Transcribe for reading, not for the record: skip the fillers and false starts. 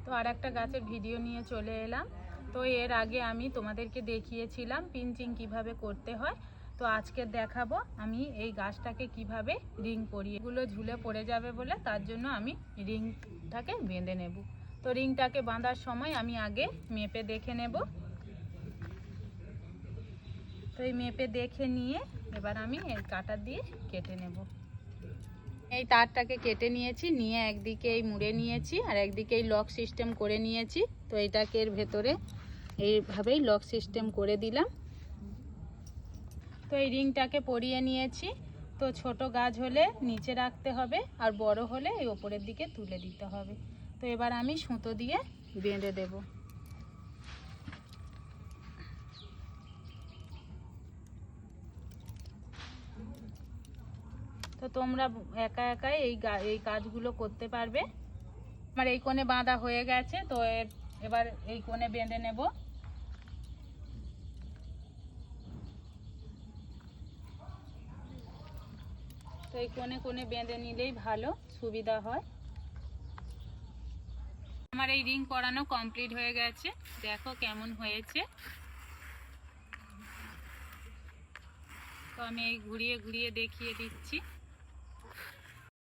তো আর একটা গাছের ভিডিও নিয়ে চলে এলাম। তো এর আগে আমি তোমাদেরকে দেখিয়েছিলাম পিঞ্চিং কিভাবে করতে হয়। তো আজকে দেখাবো আমি এই গাছটাকে কিভাবে রিং পরিয়ে, এগুলো ঝুলে পড়ে যাবে বলে তার জন্য আমি রিংটাকে বেঁধে নেব। তো রিংটাকে বাঁধার সময় আমি আগে মেপে দেখে নেব। তো এই মেপে দেখে নিয়ে এবার আমি এই কাঁটা দিয়ে কেটে নেব। এই তারটাকে কেটে নিয়েছি, নিয়ে একদিকে এই মুড়ে নিয়েছি আর একদিকে এই লক সিস্টেম করে নিয়েছি। তো এটাকে এর ভেতরে এইভাবেই লক সিস্টেম করে দিলাম। তো এই রিংটাকে পরিয়ে নিয়েছি। তো ছোট গাছ হলে নিচে রাখতে হবে আর বড় হলে এই ওপরের দিকে তুলে দিতে হবে। তো এবার আমি সুতো দিয়ে বেঁধে দেব। তো তোমরা একা একাই এই কাজগুলো করতে পারবে। আমার এই কোণে বাঁধা হয়ে গেছে। তো এবার এই কোণে বেঁধে নেব। তো এই কোণে কোণে বেঁধে নিলেই ভালো সুবিধা হয়। আমার এই রিং পরানো কমপ্লিট হয়ে গেছে, দেখো কেমন হয়েছে। তো আমি এই ঘুরিয়ে ঘুরিয়ে দেখিয়ে দিচ্ছি।